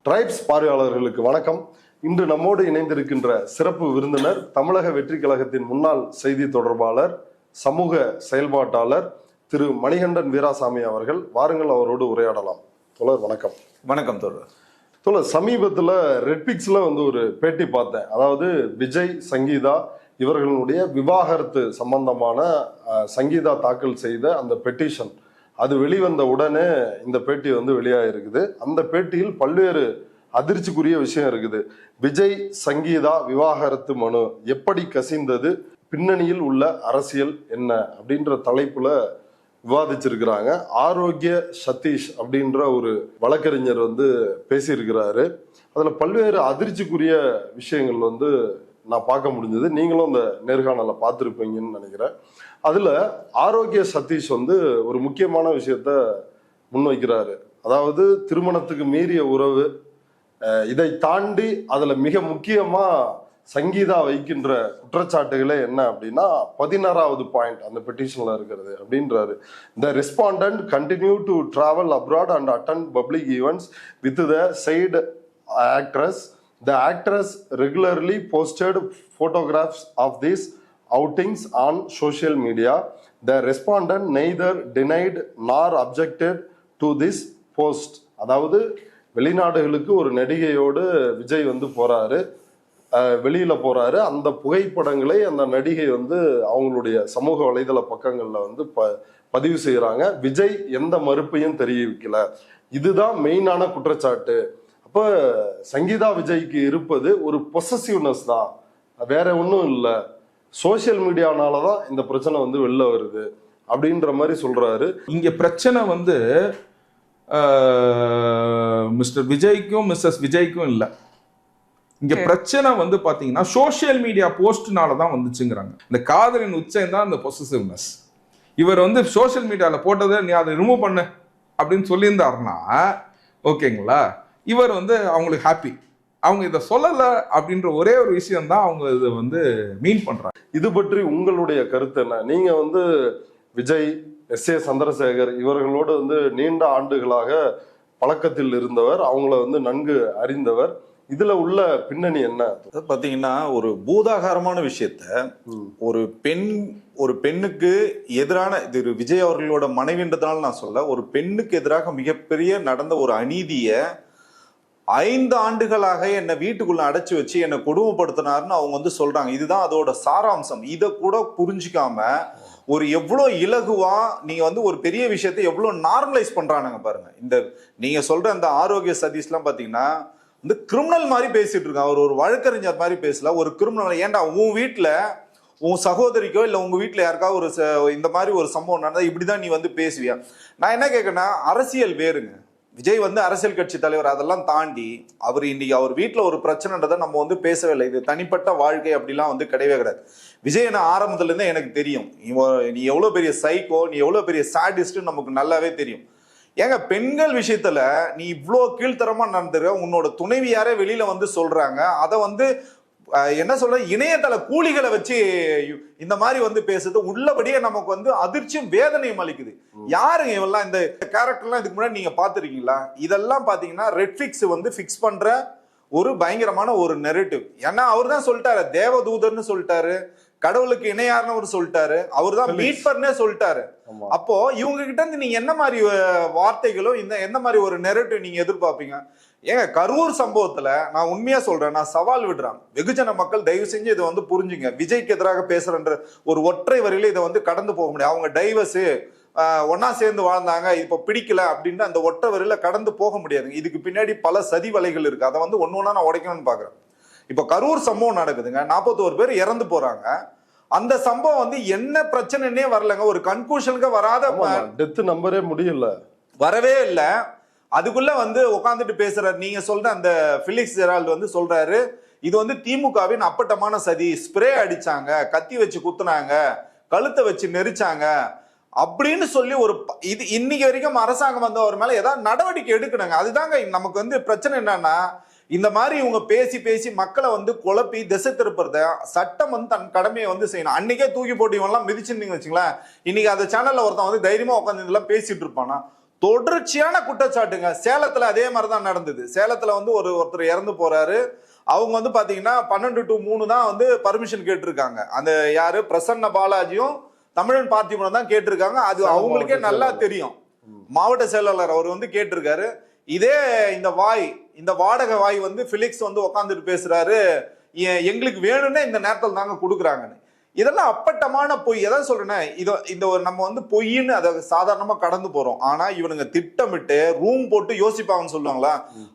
Tribes பார்வையாளர்களுக்கு வணக்கம். இன்று நம்மோடு இணைந்திருக்கின்ற சிறப்பு விருந்தினர் தமிழக வெற்றி கழகத்தின் முன்னாள் செய்தி தொடர்பாளர், சமூக செயல்பாட்டாளர் திரு மணிகண்டன் வீராசாமி அவர்கள். வாருங்கள், அவரோடு உரையாடலாம். தோழர் வணக்கம். வணக்கம் தோழர். தோழர், சமீபத்தில் ரெட்பிக்ஸ்ல ஒரு பேட்டி பார்த்தேன். அதாவது விஜய், சங்கீதா இவர்களுடைய விவாகரத்து சம்பந்தமான சங்கீதா தாக்கல் செய்த அந்த பெட்டிஷன் அது வெளிவந்த உடனே இந்த பேட்டி வெளியாகிருக்குது. அந்த பேட்டியில் பல்வேறு அதிர்ச்சிக்குரிய விஷயம் இருக்குது. விஜய் சங்கீதா விவாகரத்து மனு எப்படி கசிந்தது, பின்னணியில் உள்ள அரசியல் என்ன அப்படின்ற தலைப்புல விவாதிச்சிருக்கிறாங்க. ஆரோக்கிய சதீஷ் அப்படின்ற ஒரு வழக்கறிஞர் பேசியிருக்கிறாரு. அதுல பல்வேறு அதிர்ச்சிக்குரிய விஷயங்கள் நான் பார்க்க முடிஞ்சது. நீங்களும் அந்த நேர்காணலை பார்த்துருப்பீங்கன்னு நினைக்கிறேன். அதுல ஆரோக்கிய சதீஷ் ஒரு முக்கியமான விஷயத்த முன்வைக்கிறாரு. அதாவது திருமணத்துக்கு மீறிய உறவு, இதை தாண்டி அதுல மிக முக்கியமா சங்கீதா வைக்கின்ற குற்றச்சாட்டுகளே என்ன அப்படின்னா 16வது பாயிண்ட் அந்த பெட்டிஷன்ல இருக்கிறது அப்படின்றாரு. The respondent continue to travel abroad and attend public events with the said actress. The actress regularly posted photographs of these outings on social media. The respondent neither denied nor objected to this post. அதாவது வெளிநாடுகளுக்கு ஒரு நடிகையோடு விஜய் போறாரு, வெளியில போறாரு. அந்த புகைப்படங்களை அந்த நடிகை அவங்களுடைய சமூக வலைதள பக்கங்கள்ல பதிவு செய்யறாங்க. விஜய் எந்த மறுப்பையும் தெரிவிக்கல. இதுதான் மெயினான குற்றச்சாட்டு. அப்ப சங்கீதா விஜய்க்கு இருப்பது ஒரு பொசசிவ்னஸ் தான், வேற ஒன்றும் இல்லை. சோசியல் மீடியானாலதான் இந்த பிரச்சனை வெளில வருது அப்படின்ற மாதிரி சொல்றாரு. இங்க பிரச்சனை மிஸ்டர் விஜய்க்கும் மிஸ்ஸஸ் விஜய்க்கும் இல்லை. இங்க பிரச்சனை பாத்தீங்கன்னா சோசியல் மீடியா போஸ்ட்னால தான் வந்துச்சுங்கிறாங்க. இந்த காதலின் உச்சம் தான் இந்த பொசசிவ்னஸ். இவர் சோசியல் மீடியால போட்டதை நீ அதை ரிமூவ் பண்ணு அப்படின்னு சொல்லியிருந்தாருன்னா ஓகேங்களா, இவர் அவங்களுக்கு ஹாப்பி. அவங்க இதை சொல்லல அப்படின்ற ஒரே ஒரு விஷயம் தான் அவங்க இதை மீன் பண்றாங்க. இது பற்றி உங்களுடைய கருத்து என்ன? நீங்க விஜய், எஸ்.ஏ. சந்திரசேகர் இவர்களோடு நீண்ட ஆண்டுகளாக பழக்கத்தில் இருந்தவர், அவங்கள நன்கு அறிந்தவர். இதுல உள்ள பின்னணி என்ன பாத்தீங்கன்னா, ஒரு பூதாகாரமான விஷயத்த ஒரு பெண்ணுக்கு எதிரான, இது விஜய் அவர்களோட மனைவின்றதுனால நான் சொல்ல, ஒரு பெண்ணுக்கு எதிராக மிகப்பெரிய நடந்த ஒரு அநீதிய 5 ஆண்டுகளாக என்னை வீட்டுக்குள்ள அடைச்சு வச்சு என்னை கொடுமைப்படுத்தினாருன்னு அவங்க சொல்றாங்க. இதுதான் அதோட சாராம்சம். இதை கூட புரிஞ்சுக்காம ஒரு எவ்வளவு இலகுவா நீங்க ஒரு பெரிய விஷயத்தை எவ்வளவு நார்மலைஸ் பண்றானுங்க பாருங்க. இந்த நீங்க சொல்ற அந்த ஆரோக்கிய சதீஷ்லாம் பாத்தீங்கன்னா கிரிமினல் மாதிரி பேசிட்டு இருக்கான். அவர் ஒரு வழக்கறிஞர் மாதிரி பேசல, ஒரு கிரிமினல். ஏன்டா உன் வீட்டுல உன் சகோதரிக்கோ இல்ல உங்க வீட்டுல யாருக்காவது இந்த மாதிரி ஒரு சம்பவம் நடந்தா இப்படிதான் நீ பேசுவியா? நான் என்ன கேட்கறேன்னா, அரசியல் வேறுங்க. விஜய் அரசியல் கட்சி தலைவர். அதெல்லாம் தாண்டி அவர் இன்னைக்கு அவர் வீட்டுல ஒரு பிரச்சனைன்றதை நம்ம பேசவே இல்லை. இது தனிப்பட்ட வாழ்க்கை அப்படிலாம் கிடையவே கிடையாது. விஜய் என்ன ஆரம்பத்துல இருந்தே எனக்கு தெரியும். நீ எவ்வளவு பெரிய சைக்கோ, நீ எவ்வளவு பெரிய சாடிஸ்ட் நமக்கு நல்லாவே தெரியும். ஏங்க, பெண்கள் விஷயத்துல நீ இவ்வளோ கீழ்த்தரமா நடந்துருக்க, உன்னோட துணைவியாரே வெளியில சொல்றாங்க. அதை என்ன சொல்ற, இணையதள கூலிகளை வச்சு இந்த மாதிரி பேசுறது உள்ளபடியே நமக்கு அதிர்ச்சியும் வேதனையும் அளிக்குது. யாருங்க இவெல்லாம்? இந்த கேரக்டர்லாம் இதுக்கு முன்னாடி நீங்க பாத்துருக்கீங்களா? இதெல்லாம் பாத்தீங்கன்னா ரெட்ஃபிக்ஸ் ஃபிக்ஸ் பண்ற ஒரு பயங்கரமான ஒரு நெரேட்டிவ். ஏன்னா அவர் தான் சொல்லிட்டாரு, தேவதூதர்னு சொல்லிட்டாரு, கடவுளுக்கு இணையார்னு சொல்லிட்டாரு, அவர் தான் மீட்பர்னே சொல்லிட்டாரு. அப்போ இவங்க கிட்ட இருந்து நீங்க என்ன மாதிரி வார்த்தைகளோ எந்த மாதிரி ஒரு நெரேட்டிவ் நீங்க எதிர்பார்ப்பீங்க? ஏங்க, கரூர் சம்பவத்துல நான் உண்மையா சொல்றேன், நான் சவால் விடுறேன். வெகுஜன மக்கள் தயவு செஞ்சு இதை புரிஞ்சுங்க. விஜய்க்கு எதிராக பேசுறன்ற ஒரு ஒற்றை வரியில இதை கடந்து போக முடியாது. அவங்க டைவர்ஸ் ஒன்னா சேர்ந்து வாழ்ந்தாங்க, இப்ப பிடிக்கல அப்படின்னு அந்த ஒற்றை வரியில கடந்து போக முடியாதுங்க. இதுக்கு பின்னாடி பல சதி வலைகள் இருக்கு. அதை ஒன்னு ஒன்னா நான் உடைக்கணும்னு பாக்குறேன். இப்ப கரூர் சம்பவம் நடக்குதுங்க, 41 பேர் இறந்து போறாங்க. அந்த சம்பவம் என்ன பிரச்சனைன்னே வரலங்க, ஒரு கன்க்ளூஷனுக்கு வராத, டெத் நம்பரே முடியல, வரவே இல்ல. அதுக்குள்ள உட்காந்துட்டு பேசுறாரு. நீங்க சொல்ற அந்த பிலிக்ஸ் ஜெரால்டு சொல்றாரு, இது திமுகவின் அப்பட்டமான சதி, ஸ்ப்ரே அடிச்சாங்க, கத்தி வச்சு குத்துனாங்க, கழுத்தை வச்சு நெரிச்சாங்க அப்படின்னு சொல்லி இது இன்னைக்கு வரைக்கும் அரசாங்கம் அவர் மேல ஏதாவது நடவடிக்கை எடுக்கணுங்க. அதுதாங்க நமக்கு பிரச்சனை. என்னன்னா, இந்த மாதிரி இவங்க பேசி பேசி மக்களை குழப்பி திசை திருப்புறத சட்டம் தன் கடமையை செய்யணும். அன்னைக்கே தூக்கி போட்டு இவெல்லாம் மிதிச்சிருந்தீங்க வச்சுங்களேன், இன்னைக்கு அந்த சேனல்ல ஒருத்தன் தைரியமா உட்காந்து இதெல்லாம் பேசிட்டு இருப்பானா? தொடர்ச்சியான குற்றச்சாட்டுங்க. சேலத்துல அதே மாதிரிதான் நடந்தது. சேலத்துல வந்து ஒருத்தர் இறந்து போறாரு. அவங்க வந்து பாத்தீங்கன்னா 12 to 3 தான் வந்து பர்மிஷன் கேட்டிருக்காங்க. அந்த யாரு பிரசன்ன பாலாஜியும் தமிழன் பார்த்திபனும் தான் கேட்டிருக்காங்க. அது அவங்களுக்கே நல்லா தெரியும். மாவட்ட செயலாளர் அவர் வந்து கேட்டிருக்காரு. இதே இந்த வாடகை வாய் வந்து பிலிக்ஸ் வந்து உட்காந்துட்டு பேசுறாரு, எங்களுக்கு வேணும்னா இந்த நேரத்தில் தாங்க கொடுக்குறாங்கன்னு. இதெல்லாம் அப்பட்டமான பொய். எதாவது சொல்றேன்னா, இந்த நம்ம வந்து பொய்ன்னு அதை சாதாரணமா கடந்து போறோம். ஆனா இவனுங்க திட்டமிட்டு ரூம் போட்டு யோசிப்பாங்கன்னு சொல்லுவாங்களா,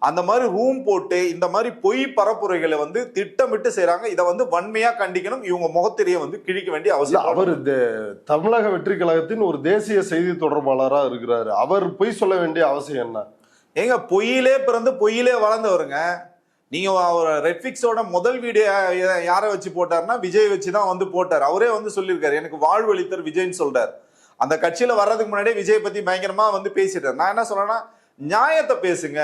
அந்த மாதிரி ரூம் போட்டு இந்த மாதிரி பொய் பரப்புரைகளை வந்து திட்டமிட்டு செய்யறாங்க. இதை வந்து வன்மையா கண்டிக்கணும். இவங்க முகத்திரையை வந்து கிழிக்க வேண்டிய அவசியம். அவர் தமிழக வெற்றி கழகத்தின் ஒரு தேசிய செய்தி தொடர்பாளராக இருக்கிறாரு. அவர் பொய் சொல்ல வேண்டிய அவசியம் என்ன? ஏங்க, பொய்யிலே பிறந்து பொய்யிலே வளர்ந்தவருங்க. நீங்க ரெட்ஃபிக்ஸோட முதல் வீடியோ யாரை வச்சு போட்டாருன்னா விஜய் வச்சு தான் வந்து போட்டார். அவரே வந்து சொல்லியிருக்காரு, எனக்கு வாழ்வழித்தர் விஜய்ன்னு சொல்றாரு. அந்த கட்சியில வர்றதுக்கு முன்னாடியே விஜய் பத்தி பயங்கரமா வந்து பேசிட்டாரு. நான் என்ன சொல்றேன்னா, நியாயத்தை பேசுங்க,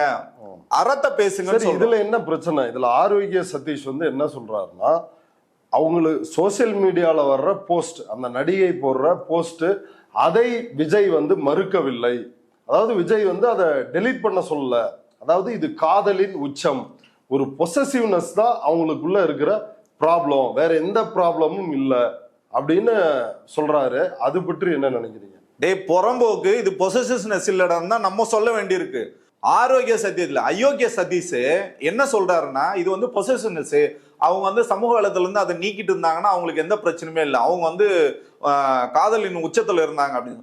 அறத்தை பேசுங்க. இதுல என்ன பிரச்சனை? இதுல ஆரோக்கிய சதீஷ் வந்து என்ன சொல்றாருன்னா, அவங்களுக்கு சோசியல் மீடியால வர்ற போஸ்ட், அந்த நடிகை போடுற போஸ்ட், அதை விஜய் வந்து மறுக்கவில்லை. அதாவது விஜய் வந்து அதை டெலீட் பண்ண சொல்லல. அதாவது இது காதலின் உச்சம், ஒரு பொசசிவ்னஸ் தான் அவங்களுக்குள்ள இருக்கிற ப்ராப்ளம், வேற எந்த ப்ராப்ளமும் இல்லை அப்படின்னு சொல்றாரு. அது பற்றி என்ன நினைக்கிறீங்க? புறம்போக்கு, இது பொசசிவ்னஸ் இல்லடான்னு தான் நம்ம சொல்ல வேண்டியிருக்கு. ஆரோக்கிய சத்தியத்துல அயோக்கிய சதீஷ் என்ன சொல்றாருன்னா, இது வந்து பொசசிவ்னஸ். அவங்க வந்து சமூக வலத்துல இருந்து அதை நீக்கிட்டு இருந்தாங்கன்னா அவங்களுக்கு எந்த பிரச்சனையுமே இல்லை, அவங்க வந்து காதலின் உச்சத்துல இருந்தாங்க அப்படின்னு.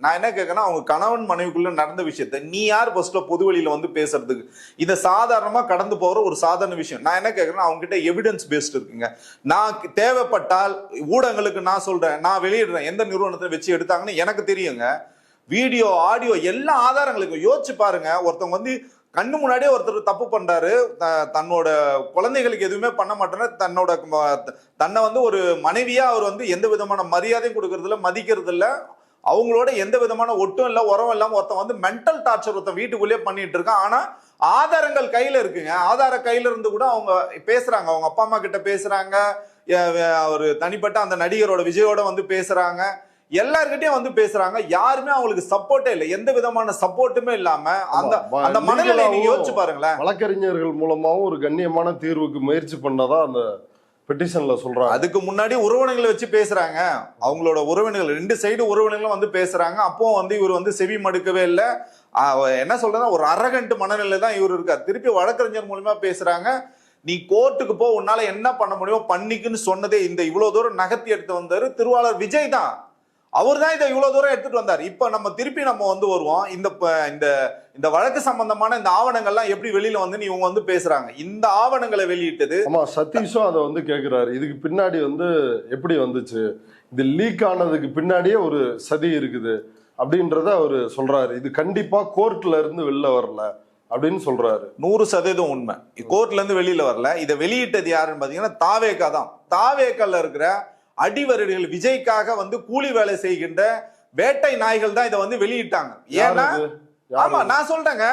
நான் என்ன கேட்கறேன்னா, அவங்க கணவன் மனைவிக்குள்ள நடந்த விஷயத்த நீ யார் ஃபர்ஸ்ட் பொது வெளியில வந்து பேசுறதுக்கு? இதை சாதாரணமா கடந்து போற ஒரு சாதாரண விஷயம். நான் என்ன கேட்கறேன்னா, அவங்க கிட்ட எவிடன்ஸ் பேஸ்ட் இருக்குங்க. நான் தேவைப்பட்டால் ஊடகங்களுக்கு நான் சொல்றேன், நான் வெளியிடுறேன். எந்த நிறுவனத்தை வச்சு எடுத்தாங்கன்னு எனக்கு தெரியுங்க. வீடியோ, ஆடியோ, எல்லா ஆதாரங்களுக்கும் யோசிச்சு பாருங்க. ஒருத்தவங்க வந்து கண்ணு முன்னாடியே ஒருத்தர் தப்பு பண்றாரு, தன்னோட குழந்தைகளுக்கு எதுவுமே பண்ண மாட்டேன்னு தன்னை வந்து ஒரு மனைவியா அவர் வந்து எந்த விதமான மரியாதையும் கொடுக்கறது இல்லை, மதிக்கிறது இல்லை, அவங்களோட எந்த விதமான ஒட்டும் இல்லை, உரம் இல்லாம ஒருத்தன் வந்து மென்டல் டார்ச்சர் ஒருத்தன் வீட்டுக்குள்ளேயே பண்ணிட்டு இருக்கான். ஆனா ஆதாரங்கள் கையில இருக்குங்க. ஆதார கையில இருந்து கூட அவங்க பேசுறாங்க, அவங்க அப்பா அம்மா கிட்ட பேசுறாங்க, ஒரு தனிப்பட்ட அந்த நடிகரோட விஜயோட வந்து பேசுறாங்க, எல்லார்கிட்டயும் வந்து பேசுறாங்க. யாருமே அவங்களுக்கு சப்போர்ட்டே இல்லை, எந்த விதமான சப்போர்ட்டுமே இல்லாம அந்த மனநிலை நீங்க யோசிச்சு பாருங்களேன். வழக்கறிஞர்கள் மூலமாவும் ஒரு கண்ணியமான தீர்வுக்கு முயற்சி பண்ணதா அந்த பெட்டிஷன்ல சொல்றாங்க. அதுக்கு முன்னாடி உறவினர்களை வச்சு பேசுறாங்க. அவங்களோட உறவினர்கள் 2 சைடு உறவினர்களும் வந்து பேசுறாங்க. அப்போ வந்து இவர் வந்து செவி மடுக்கவே இல்லை. என்ன சொல்றதுன்னா, ஒரு அரகண்ட் மனநிலை தான் இவர் இருக்கார். திருப்பி வழக்கறிஞர் மூலமா பேசுறாங்க. நீ கோர்ட்டுக்கு போ, உன்னால என்ன பண்ண முடியுமோ பண்ணிக்குன்னு சொன்னதே இந்த இவ்வளவு தூரம் நகர்த்தி எடுத்து வந்தாரு திருவாளர் விஜய் தான். அவர் தான் இதை இவ்வளவு தூரம் எடுத்துட்டு வந்தார். இப்ப நம்ம வந்து வருவோம். இந்த வழக்கு சம்பந்தமான இந்த ஆவணங்கள்லாம் எப்படி வெளியில வந்து இவங்க வந்து பேசுறாங்க. இந்த ஆவணங்களை வெளியிட்டது. ஆமா, சதீஷும் அதை வந்து கேட்கிறாரு. இதுக்கு பின்னாடி வந்து எப்படி வந்துச்சு, இது லீக் ஆனதுக்கு பின்னாடியே ஒரு சதி இருக்குது அப்படின்றத அவரு சொல்றாரு. இது கண்டிப்பா கோர்ட்ல இருந்து வெளில வரல அப்படின்னு சொல்றாரு. 100% உண்மை. கோர்ட்ல இருந்து வெளியில வரல. இதை வெளியிட்டது யாருன்னு பாத்தீங்கன்னா தாவேகா தான். தாவேகால இருக்கிற அடிவருடிகள், விஜய்க்காக வந்து கூலி வேலை செய்கின்ற வேட்டை நாய்கள் தான் இதை வந்து வெளியிட்டாங்க. ஏன்னா, ஆமா நான் சொல்றேங்க,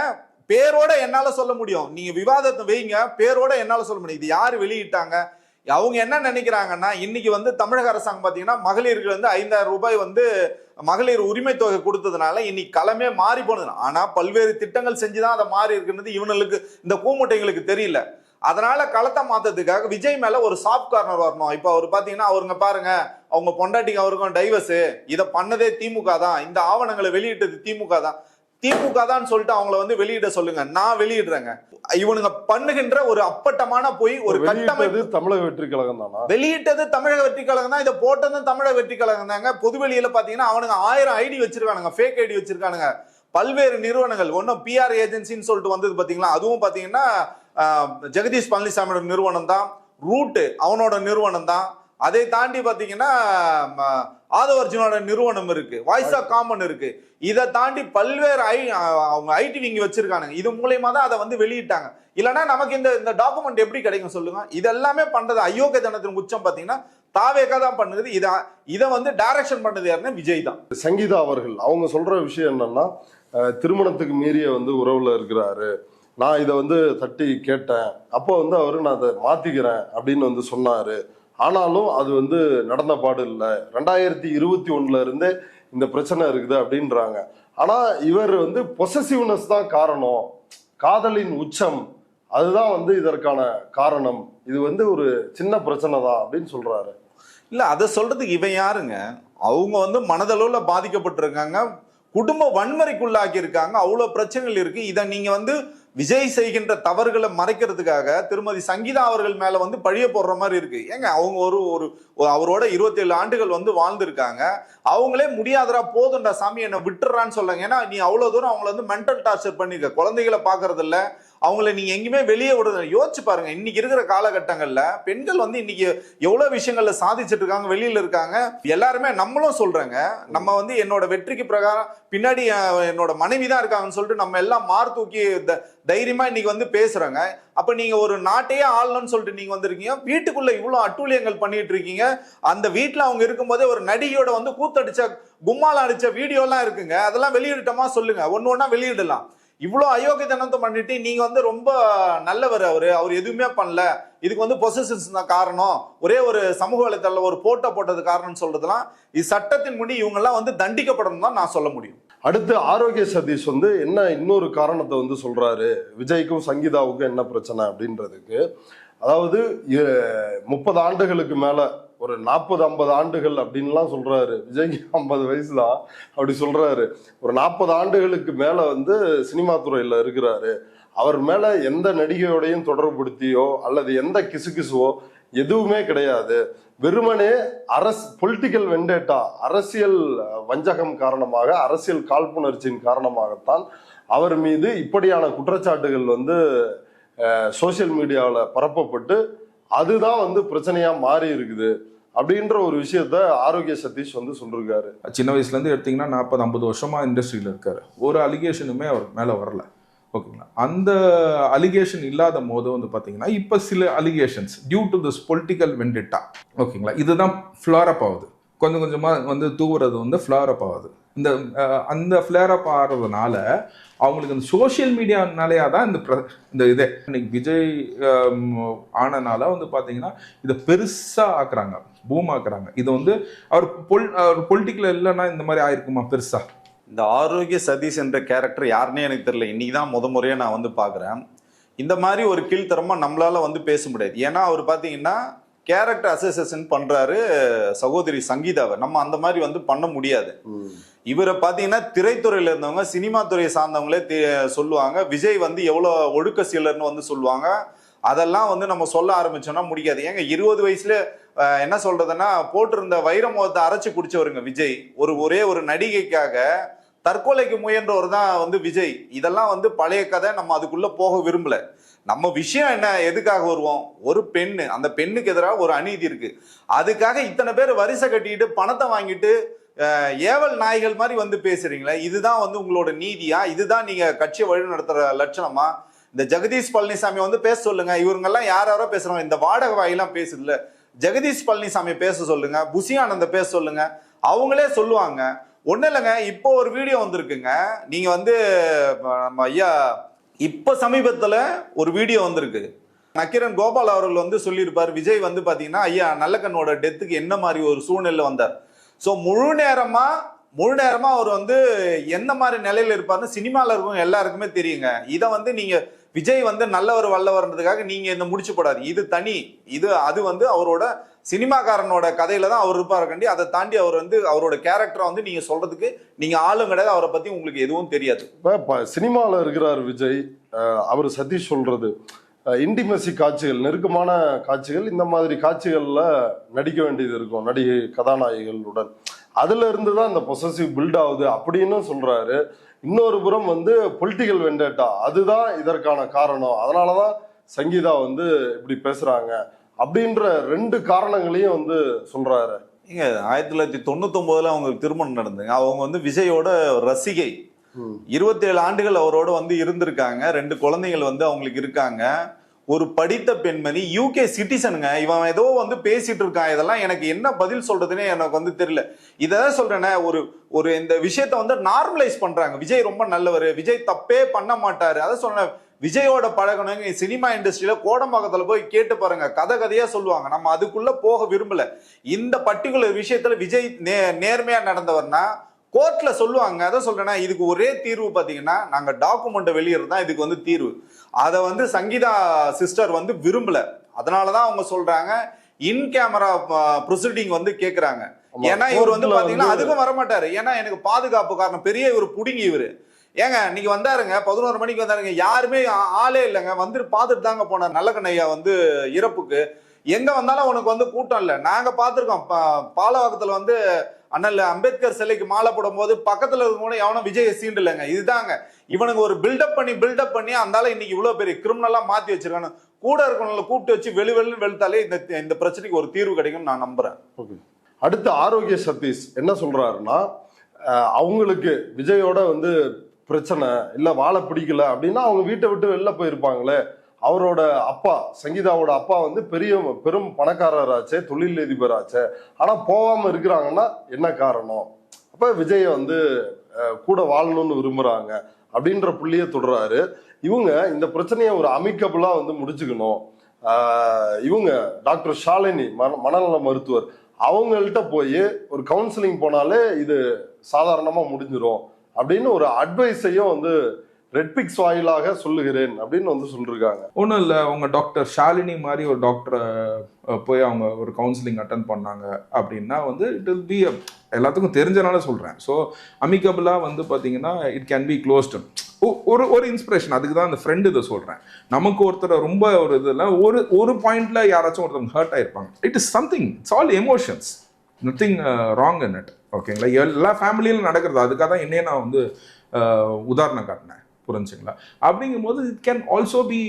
பேரோட என்னால சொல்ல முடியும். நீங்க விவாதத்தை வைங்க, பேரோட என்னால சொல்ல முடியும். இது யாரு வெளியிட்டாங்க? அவங்க என்ன நினைக்கிறாங்கன்னா, இன்னைக்கு வந்து தமிழக அரசாங்கம் பாத்தீங்கன்னா மகளிருக்கு வந்து 5000 ரூபாய் வந்து மகளிர் உரிமை தொகை கொடுத்ததுனால இன்னைக்கு களமே மாறி போனது. ஆனா பல்வேறு திட்டங்கள் செஞ்சுதான் அதை மாறி இருக்குன்றது இவனுக்கு, இந்த கூமுட்டைங்களுக்கு தெரியல. அதனால களத்தை மாத்ததுக்காக விஜய் மேல ஒரு சாஃப்ட் கார்னர் வரணும். இப்ப அவர் பாத்தீங்கன்னா, அவருங்க பாருங்க, அவங்க பொண்டாட்டிக்கு அவருக்கும் டைவர்ஸ், இதை பண்ணதே திமுக தான், இந்த ஆவணங்களை வெளியிட்டது திமுக தான், திமுக தான் சொல்லிட்டு அவங்கள வந்து வெளியிட சொல்லுங்க, நான் வெளியிடுறேங்க. இவனுங்க பண்ணுகின்ற ஒரு அப்பட்டமான போய் ஒரு கட்டமைப்பு. தமிழக வெற்றி கழகம் தானா வெளியிட்டது? தமிழக வெற்றி கழகம் தான். இதை போட்டதும் தமிழக வெற்றி கழகம் தாங்க. பொதுவெளியில பாத்தீங்கன்னா அவனுங்க 1000 ஐடி வச்சிருக்கானுங்க, ஃபேக் ஐடி வச்சிருக்கானுங்க. பல்வேறு நிறுவனங்கள், ஒன்னும் பிஆர் ஏஜென்சின்னு சொல்லிட்டு வந்தது பாத்தீங்களா, அதுவும் பாத்தீங்கன்னா ஜெகதீஷ் பழனிசாமியோட நிறுவனம் தான். ரூட் அவனோட நிறுவனம் தான். அதை தாண்டி பாத்தீங்கன்னா ஆதவர்ஜுனோட நிறுவனம் இருக்கு, வாய்ஸ் ஆஃப் காமன் இருக்கு. இதை தாண்டி பல்வேறு அவங்க ஐடி விங்கி வச்சிருக்கானுங்க. இது மூலயமா தான் அதை வந்து வெளியிட்டாங்க. இல்லைன்னா நமக்கு இந்த டாக்குமெண்ட் எப்படி கிடைக்கும் சொல்லுங்க? இதெல்லாமே பண்றது அயோக்கிய தனத்தின் உச்சம் பாத்தீங்கன்னா தாவேகா தான் பண்ணுது. இதை வந்து டைரக்ஷன் பண்ணது யாருன்னா விஜய் தான். சங்கீதா அவர்கள் அவங்க சொல்ற விஷயம் என்னன்னா, திருமணத்துக்கு மீறிய வந்து உறவுல இருக்கிறாரு, நான் இதை வந்து தட்டி கேட்டேன், அப்போ வந்து அவரு நான் அதை மாத்திக்கிறேன் அப்படின்னு வந்து சொன்னாரு. ஆனாலும் அது வந்து நடந்த பாடு இல்லை. 2021 இருந்தே இந்த பிரச்சனை இருக்குது அப்படின்றாங்க. ஆனா இவர் வந்து பொசசிவ்னஸ் தான் காரணம், காதலின் உச்சம் அதுதான் வந்து இதற்கான காரணம், இது வந்து ஒரு சின்ன பிரச்சனை தான் அப்படின்னு சொல்றாரு. இல்ல அதை சொல்றதுக்கு இவன் யாருங்க? அவங்க வந்து மனதளவுல பாதிக்கப்பட்டிருக்காங்க, குடும்ப வன்முறைக்குள்ளாக்கி இருக்காங்க, அவ்வளவு பிரச்சனைகள் இருக்கு. இதை நீங்க வந்து விஜய் செய்கின்ற தவறுகளை மறைக்கிறதுக்காக திருமதி சங்கீதா அவர்கள் மேல வந்து பழிய போடுற மாதிரி இருக்கு. ஏங்க அவங்க ஒரு அவரோட 27 ஆண்டுகள் வந்து வாழ்ந்திருக்காங்க, அவங்களே முடியாதரா போதுண்டா சாமி என்ன விட்டுறான்னு சொல்லுங்க. ஏன்னா நீ அவ்வளவு தூரம் அவங்கள வந்து மென்டல் டார்ச்சர் பண்ணிருக்க, குழந்தைகளை பாக்குறது இல்ல, அவங்கள நீங்க எங்கேயுமே வெளியே விடுறது. யோசிச்சு பாருங்க, இன்னைக்கு இருக்கிற காலகட்டங்கள்ல பெண்கள் வந்து இன்னைக்கு எவ்வளவு விஷயங்கள்ல சாதிச்சுட்டு இருக்காங்க, வெளியில இருக்காங்க. எல்லாருமே நம்மளும் சொல்றாங்க, நம்ம வந்து என்னோட வெற்றிக்கு பிரகாரம் பின்னாடி என்னோட மனைவி தான் இருக்காங்கன்னு சொல்லிட்டு நம்ம எல்லாம் மார் தூக்கி தைரியமா இன்னைக்கு வந்து பேசுறாங்க. அப்ப நீங்க ஒரு நாட்டையே ஆளணும்னு சொல்லிட்டு நீங்க வந்திருக்கீங்க, வீட்டுக்குள்ள இவ்வளவு அட்டூழியங்கள் பண்ணிட்டு இருக்கீங்க. அந்த வீட்டுல அவங்க இருக்கும்போதே ஒரு நடிகையோட வந்து கூத்தடிச்ச கும்மால அடிச்ச வீடியோ எல்லாம் இருக்குங்க, அதெல்லாம் வெளியிடட்டமா சொல்லுங்க, ஒன்னு ஒன்னா வெளியிடலாம். இவ்வளவு அயோக்கியத்தனத்தை பண்ணிட்டு நீங்க வந்து ரொம்ப நல்லவர், அவர் எதுவுமே பண்ணல, இதுக்கு வந்து பொசசிவ்ஸ் தான் காரணம், ஒரே ஒரு சமூக வலைத்தளம் ஒரு போட்டோ போட்டது காரணம்னு சொல்றதுலாம் இது சட்டத்தின் முடி இவங்க எல்லாம் வந்து தண்டிக்கப்படணும் தான் நான் சொல்ல முடியும். அடுத்து ஆரோக்கிய சதீஷ் வந்து என்ன இன்னொரு காரணத்தை வந்து சொல்றாரு, விஜய்க்கும் சங்கீதாவுக்கும் என்ன பிரச்சனை அப்படின்றதுக்கு. அதாவது 30 ஆண்டுகளுக்கு மேல ஒரு 40-50 ஆண்டுகள் அப்படின்லாம் சொல்றாரு, விஜய்க்கு 50 வயசு தான் அப்படி சொல்றாரு. ஒரு 40 ஆண்டுகளுக்கு மேல வந்து சினிமா துறையில இருக்கிறாரு, அவர் மேல எந்த நடிகையோடையும் தொடர்புபடுத்தியோ அல்லது எந்த கிசுகிசுவோ எதுவுமே கிடையாது. வெறுமனே பொலிட்டிக்கல் வெண்டேட்டா, அரசியல் வஞ்சகம் காரணமாக, அரசியல் காழ்ப்புணர்ச்சியின் காரணமாகத்தான் அவர் மீது இப்படியான குற்றச்சாட்டுகள் வந்து சோசியல் மீடியாவில் பரப்பப்பட்டு அதுதான் வந்து பிரச்சனையா மாறி இருக்குது அப்படின்ற ஒரு விஷயத்த ஆரோக்கிய சதீஷ் வந்து சொல்லிருக்காரு. சின்ன வயசுல இருந்து எடுத்தீங்கன்னா 40-50 வருஷமா இண்டஸ்ட்ரியில இருக்காரு, ஒரு அலிகேஷனுமே அவர் மேல வரல. ஓகேங்களா, அந்த அலிகேஷன் இல்லாத போது வந்து பார்த்தீங்கன்னா இப்போ சில allegations due to this political vendetta, ஓகேங்களா, இதுதான் ஃப்ளார் அப் ஆகுது, கொஞ்சம் கொஞ்சமாக வந்து தூவுறது வந்து ஃப்ளார் அப் ஆகுது. அந்த ஃப்ளேர் அப் ஆகிறதுனால அவங்களுக்கு இந்த சோஷியல் மீடியானாலேயா தான் இந்த இதே இன்னைக்கு விஜய் ஆனனால வந்து பார்த்தீங்கன்னா இதை பெருசாக ஆக்குறாங்க, பூம் ஆக்குறாங்க. இது வந்து அவர் பொலிட்டிக்கல் இல்லைன்னா இந்த மாதிரி ஆயிருக்குமா பெருசா? இந்த ஆரோக்கிய சதீஷ் என்ற கேரக்டர் யாருன்னே எனக்கு தெரியல, இன்னைக்கு தான் முறையா நான் வந்து பார்க்குறேன். இந்த மாதிரி ஒரு கீழ்த்தரமா நம்மளால வந்து பேச முடியாது. ஏன்னா அவர் பார்த்தீங்கன்னா கேரக்டர் அசோசியேஷன் பண்றாரு சகோதரி சங்கீதாவை, நம்ம அந்த மாதிரி வந்து பண்ண முடியாது. இவரை பார்த்தீங்கன்னா திரைத்துறையில இருந்தவங்க, சினிமா துறையை சார்ந்தவங்களே சொல்லுவாங்க விஜய் வந்து எவ்வளவு ஒழுக்க சீலர்னு வந்து சொல்லுவாங்க. அதெல்லாம் வந்து நம்ம சொல்ல ஆரம்பிச்சோம்னா முடியாது. ஏங்க 20 வயசுல என்ன சொல்றதுன்னா போட்டிருந்த வைரமோகத்தை அரைச்சு குடிச்சவருங்க விஜய். ஒரே ஒரு நடிகைக்காக தற்கொலைக்கு முயன்றவர் தான் வந்து விஜய். இதெல்லாம் வந்து பழைய கதை, நம்ம அதுக்குள்ள போக விரும்பல. நம்ம விஷயம் என்ன, எதுக்காக வருவோம்? ஒரு பெண்ணு, அந்த பெண்ணுக்கு எதிராக ஒரு அநீதி இருக்கு, அதுக்காக இத்தனை பேர் வரிசை கட்டிட்டு பணத்தை வாங்கிட்டு ஏவல் நாய்கள் மாதிரி வந்து பேசுறீங்களே, இதுதான் வந்து உங்களோட நீதியா? இதுதான் நீங்க கட்சியை வழி நடத்துற லட்சணமா? இந்த ஜெகதீஷ் பழனிசாமி வந்து பேச சொல்லுங்க. இவங்கெல்லாம் யாரோ பேசுறாங்க, இந்த வாடகை வாயெல்லாம் பேசுதுல, ஜெகதீஷ் பழனிசாமி பேச சொல்லுங்க, புசி ஆனந்த பேச சொல்லுங்க, அவங்களே சொல்லுவாங்க. ஒன்றும் இல்லைங்க, இப்போ ஒரு வீடியோ வந்திருக்குங்க, நீங்க வந்து நம்ம ஐயா இப்ப சமீபத்துல ஒரு வீடியோ வந்திருக்கு, நக்கீரன் கோபால் அவர்கள் வந்து சொல்லியிருப்பார், விஜய் வந்து பாத்தீங்கன்னா ஐயா நல்லக்கண்ணோட டெத்துக்கு என்ன மாதிரி ஒரு சூழ்நிலை வந்தார். ஸோ முழு நேரமா அவர் வந்து எந்த மாதிரி நிலையில இருப்பாருன்னு சினிமால இருக்கும் எல்லாருக்குமே தெரியுங்க. இதை வந்து நீங்க விஜய் வந்து நல்லவர் வல்லவர்ன்றதுக்காக நீங்க இந்த முடிச்சு போடாது, இது தனி, அது வந்து அவரோட சினிமாக்காரனோட கதையில தான் அவர் இருப்பாரு கண்டி. அதை தாண்டி அவர் வந்து அவரோட கேரக்டரை வந்து நீங்க சொல்றதுக்கு நீங்க ஆளும் கிடையாது, அவரை பத்தி உங்களுக்கு எதுவும் தெரியாது. சினிமாவில் இருக்கிறார் விஜய், அவர் சதீஷ் சொல்றது இன்டிமசி காட்சிகள், நெருக்கமான காட்சிகள், இந்த மாதிரி காட்சிகள்ல நடிக்க வேண்டியது இருக்கும் நடிகை கதாநாயகிகளுடன், அதுல இருந்து தான் இந்த பொசசிவ் பில்ட் ஆகுது அப்படின்னு சொல்றாரு. இன்னொரு புறம் வந்து பொலிட்டிக்கல் வெண்டேட்டா, அதுதான் இதற்கான காரணம், அதனாலதான் சங்கீதா வந்து இப்படி பேசுறாங்க அப்படின்ற 2 காரணங்களையும் வந்து சொல்றாரு. இங்க 1999 அவங்களுக்கு திருமணம் நடந்துங்க. அவங்க வந்து விஜயோட ரசிகை, 27 ஆண்டுகள் அவரோட வந்து இருந்திருக்காங்க, 2 குழந்தைகள் வந்து அவங்களுக்கு இருக்காங்க. ஒரு படித்த பெண்மணி, யூகே சிட்டிசனுங்க. இவன் ஏதோ வந்து பேசிட்டு இருக்கான், இதெல்லாம் எனக்கு என்ன பதில் சொல்றதுன்னே எனக்கு வந்து தெரியல. இதான் சொல்றேனே, ஒரு இந்த விஷயத்த வந்து நார்மலைஸ் பண்றாங்க. விஜய் ரொம்ப நல்லவர், விஜய் தப்பே பண்ண மாட்டாரு. அதை சொன்ன விஜயோட பழகணுங்க. சினிமா இண்டஸ்ட்ரியில கோடம்பாக்கத்துல போய் கேட்டு பாருங்க, கதையா சொல்லுவாங்க. நம்ம அதுக்குள்ள போக விரும்பல. இந்த பர்டிகுலர் விஷயத்துல விஜய் நேர்மையா நடந்தவர்னா கோர்ட்ல சொல்லுவாங்க. அதான் சொல்றேன்னா, இதுக்கு ஒரே தீர்வு பாத்தீங்கன்னா, நாங்க டாக்குமெண்ட் வெளியிறது தான் இதுக்கு வந்து தீர்வு. அதை வந்து சங்கீதா சிஸ்டர் வந்து விரும்பல. அதனாலதான் அவங்க சொல்றாங்க இன் கேமரா ப்ரொசீடிங் வந்து கேக்குறாங்க. ஏன்னா இவர் வந்து பாத்தீங்கன்னா அதுக்கும் வரமாட்டாரு. ஏன்னா எனக்கு பாதுகாப்பு காரணம், பெரிய இவர் புடுங்கி இவரு. ஏங்க நீங்க வந்தாருங்க 11 மணிக்கு வந்தாருங்க, யாருமே ஆளே இல்லைங்க, வந்து பார்த்துட்டு தாங்க போனார் நல்லகண்ணையா வந்து இறப்புக்கு. எங்க வந்தாலும் உனக்கு வந்து கூட்டம் இல்லை. நாங்க பார்த்திருக்கோம் பாலவாக்கத்துல வந்து அண்ணல் அம்பேத்கர் சிலைக்கு மாலை போடும் போது பக்கத்துல இருக்கவங்க எவனும் விஜய் சீண்டு இல்லைங்க. இதுதாங்க இவனுக்கு ஒரு பில்டப் பண்ணி அந்தால இன்னைக்கு இவ்வளவு பெரிய கிரிமினலா மாத்தி வச்சிருக்கானு. கூட இருக்கவங்களை கூப்பிட்டு வச்சு வெளிவெளின்னு வெளுத்தாலே இந்த பிரச்சனைக்கு ஒரு தீர்வு கிடைக்கும் நான் நம்புறேன். அடுத்து ஆரோக்கிய சதீஷ் என்ன சொல்றாருன்னா, அவங்களுக்கு விஜயோட வந்து பிரச்சனை இல்ல, வாழ பிடிக்கல அப்படின்னா அவங்க வீட்டை விட்டு வெளில போயிருப்பாங்களே. அவரோட அப்பா சங்கீதாவோட அப்பா வந்து பெரும் பணக்காரராச்சே, தொழிலதிபராச்சே, ஆனா போகாம இருக்கிறாங்கன்னா என்ன காரணம்? அப்ப விஜய வந்து கூட வாழணும்னு விரும்புறாங்க அப்படின்ற புள்ளிய தொடர்றாரு. இவங்க இந்த பிரச்சனையை ஒரு அமிக்கபிளா வந்து முடிச்சுக்கணும். இவங்க டாக்டர் ஷாலினி மனநல மருத்துவர் அவங்கள்ட்ட போய் ஒரு கவுன்சிலிங் போனாலே இது சாதாரணமா முடிஞ்சிடும் அப்படின்னு ஒரு அட்வைஸையும் வந்து ரெட்பிக்ஸ் வாயிலாக சொல்லுகிறேன் அப்படின்னு வந்து சொல்லிருக்காங்க. ஒன்றும் இல்லை, அவங்க டாக்டர் ஷாலினி மாதிரி ஒரு டாக்டரை போய் அவங்க ஒரு கவுன்சிலிங் அட்டன் பண்ணாங்க அப்படின்னா வந்து இட் வில் பி எல்லாத்துக்கும் தெரிஞ்சனால சொல்கிறேன். ஸோ அமிக்கபிளாக வந்து பார்த்தீங்கன்னா இட் கேன் பி க்ளோஸ்டு. ஒரு இன்ஸ்பிரேஷன், அதுக்கு தான் அந்த ஃப்ரெண்டு இதை சொல்கிறேன். நமக்கு ஒருத்தர் ரொம்ப ஒரு இதில் ஒரு பாயிண்ட்ல யாராச்சும் ஒருத்தவங்க ஹர்ட் ஆயிருப்பாங்க. It is something, it's all emotions, nothing wrong in it. ஓகேங்களா? எல்லா ஃபேமிலியிலும் நடக்கிறது. அதுக்காக தான் என்னையே நான் வந்து உதாரணம் காட்டினேன். புரிஞ்சுங்களா? அப்படிங்கும்போது it can also be